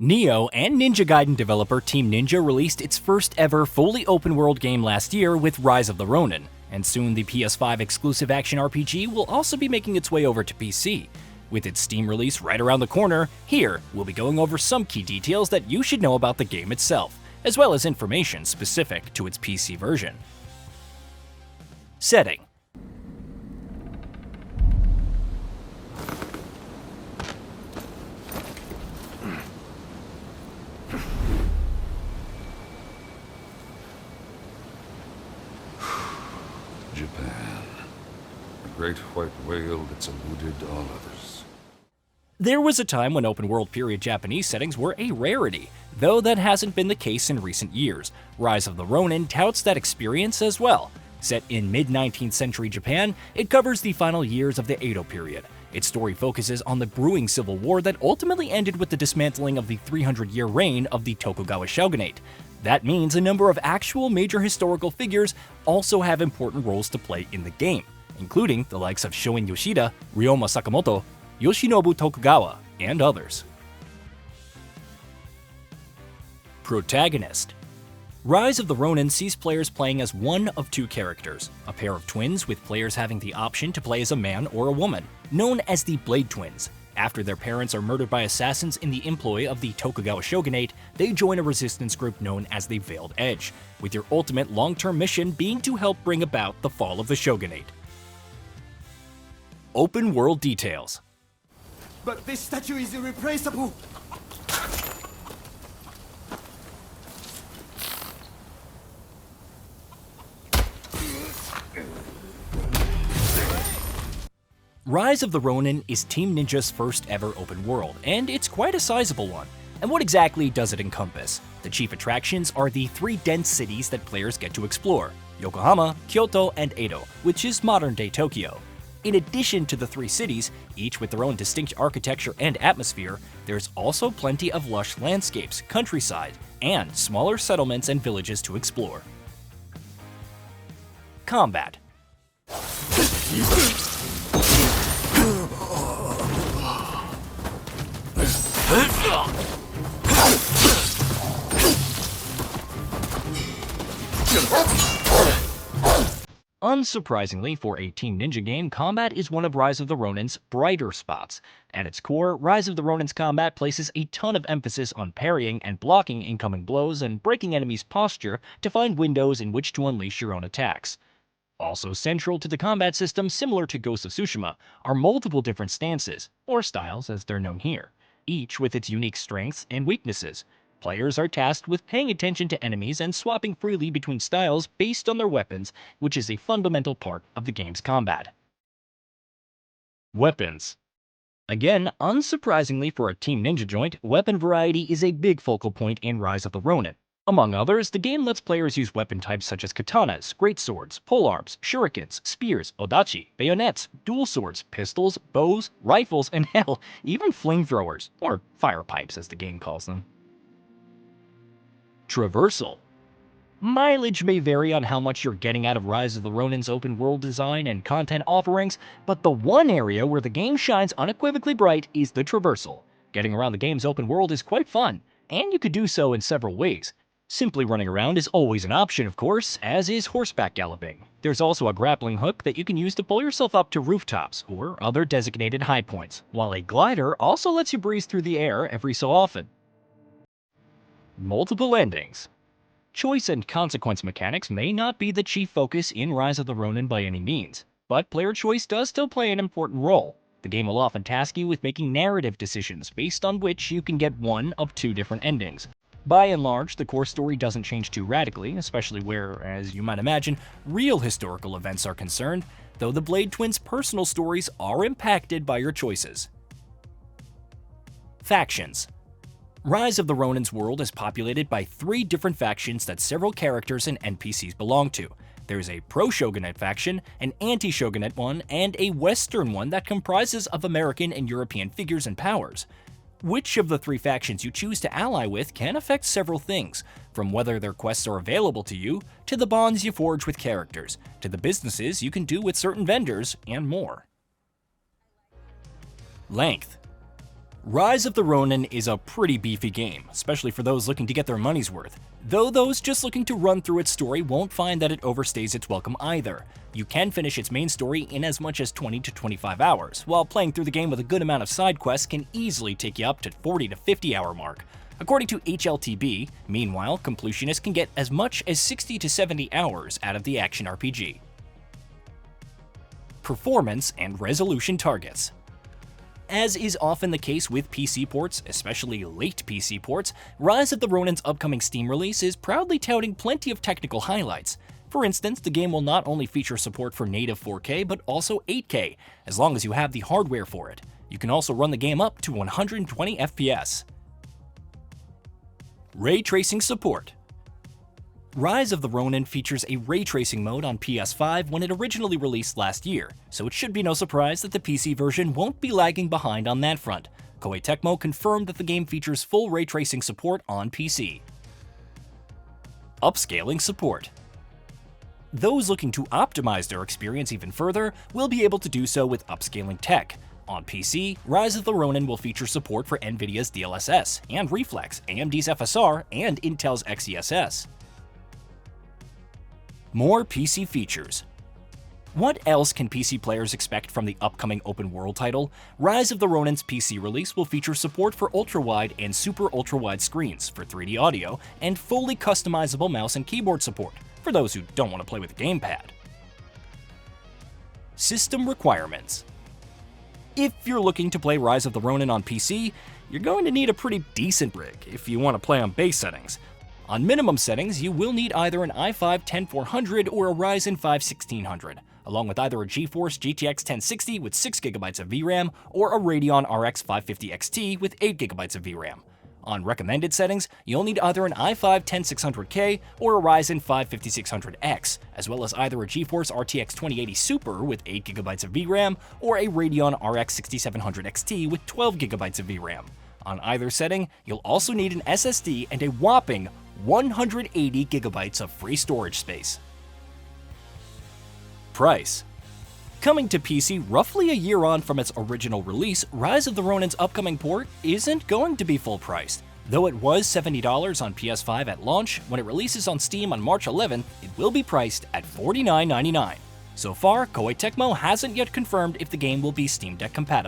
Neo and Ninja Gaiden developer Team Ninja released its first ever fully open-world game last year with Rise of the Ronin, and soon the PS5 exclusive action RPG will also be making its way over to PC. With its Steam release right around the corner, here we'll be going over some key details that you should know about the game itself, as well as information specific to its PC version. Setting. Japan. A great white whale that's eluded all others. There was a time when open-world period Japanese settings were a rarity, though that hasn't been the case in recent years. Rise of the Ronin touts that experience as well. Set in mid-19th century Japan, it covers the final years of the Edo period. Its story focuses on the brewing civil war that ultimately ended with the dismantling of the 300-year reign of the Tokugawa shogunate. That means a number of actual major historical figures also have important roles to play in the game, including the likes of Shoin Yoshida, Ryoma Sakamoto, Yoshinobu Tokugawa, and others. Protagonist. Rise of the Ronin sees players playing as one of two characters, a pair of twins with players having the option to play as a man or a woman, known as the Blade Twins. After their parents are murdered by assassins in the employ of the Tokugawa shogunate, they join a resistance group known as the Veiled Edge, with their ultimate long-term mission being to help bring about the fall of the shogunate. Open world details. But this statue is irreplaceable! Rise of the Ronin is Team Ninja's first ever open world, and it's quite a sizable one. And what exactly does it encompass? The chief attractions are the three dense cities that players get to explore: Yokohama, Kyoto, and Edo, which is modern-day Tokyo. In addition to the three cities, each with their own distinct architecture and atmosphere, there's also plenty of lush landscapes, countryside, and smaller settlements and villages to explore. Combat. Unsurprisingly, for a Team Ninja game, combat is one of Rise of the Ronin's brighter spots. At its core, Rise of the Ronin's combat places a ton of emphasis on parrying and blocking incoming blows and breaking enemies' posture to find windows in which to unleash your own attacks. Also central to the combat system, similar to Ghost of Tsushima, are multiple different stances, or styles as they're known here, each with its unique strengths and weaknesses. Players are tasked with paying attention to enemies and swapping freely between styles based on their weapons, which is a fundamental part of the game's combat. Weapons. Again, unsurprisingly for a Team Ninja joint, weapon variety is a big focal point in Rise of the Ronin. Among others, the game lets players use weapon types such as katanas, greatswords, polearms, shurikens, spears, odachi, bayonets, dual swords, pistols, bows, rifles, and hell, even flamethrowers, or fire pipes as the game calls them. Traversal. Mileage may vary on how much you're getting out of Rise of the Ronin's open world design and content offerings, but the one area where the game shines unequivocally bright is the traversal. Getting around the game's open world is quite fun, and you could do so in several ways. Simply running around is always an option, of course, as is horseback galloping. There's also a grappling hook that you can use to pull yourself up to rooftops or other designated high points, while a glider also lets you breeze through the air every so often. Multiple endings. Choice and consequence mechanics may not be the chief focus in Rise of the Ronin by any means, but player choice does still play an important role. The game will often task you with making narrative decisions based on which you can get one of two different endings. By and large, the core story doesn't change too radically, especially where, as you might imagine, real historical events are concerned, though the Blade Twins' personal stories are impacted by your choices. Factions. Rise of the Ronin's world is populated by three different factions that several characters and NPCs belong to. There's a pro-shogunate faction, an anti-shogunate one, and a Western one that comprises of American and European figures and powers. Which of the three factions you choose to ally with can affect several things, from whether their quests are available to you, to the bonds you forge with characters, to the businesses you can do with certain vendors, and more. Length. Rise of the Ronin is a pretty beefy game, especially for those looking to get their money's worth. Though those just looking to run through its story won't find that it overstays its welcome either. You can finish its main story in as much as 20 to 25 hours, while playing through the game with a good amount of side quests can easily take you up to 40 to 50 hour mark. According to HLTB, meanwhile, completionists can get as much as 60 to 70 hours out of the action RPG. Performance and resolution targets. As is often the case with PC ports, especially late PC ports, Rise of the Ronin's upcoming Steam release is proudly touting plenty of technical highlights. For instance, the game will not only feature support for native 4K, but also 8K, as long as you have the hardware for it. You can also run the game up to 120 FPS. Ray tracing support. Rise of the Ronin features a ray tracing mode on PS5 when it originally released last year, so it should be no surprise that the PC version won't be lagging behind on that front. Koei Tecmo confirmed that the game features full ray tracing support on PC. Upscaling support. Those looking to optimize their experience even further will be able to do so with upscaling tech. On PC, Rise of the Ronin will feature support for NVIDIA's DLSS and Reflex, AMD's FSR, and Intel's XeSS. More PC features. What else can PC players expect from the upcoming open-world title? Rise of the Ronin's PC release will feature support for ultra-wide and super ultra-wide screens for 3D audio and fully customizable mouse and keyboard support for those who don't want to play with a gamepad. System requirements. If you're looking to play Rise of the Ronin on PC, you're going to need a pretty decent rig if you want to play on base settings. On minimum settings, you will need either an i5-10400 or a Ryzen 5 1600, along with either a GeForce GTX 1060 with 6GB of VRAM or a Radeon RX 550 XT with 8GB of VRAM. On recommended settings, you'll need either an i5-10600K or a Ryzen 5 5600X, as well as either a GeForce RTX 2080 Super with 8GB of VRAM or a Radeon RX 6700 XT with 12GB of VRAM. On either setting, you'll also need an SSD and a whopping 180GB of free storage space. Price. Coming to PC roughly a year on from its original release, Rise of the Ronin's upcoming port isn't going to be full priced. Though it was $70 on PS5 at launch, when it releases on Steam on March 11th, it will be priced at $49.99. So far, Koei Tecmo hasn't yet confirmed if the game will be Steam Deck compatible.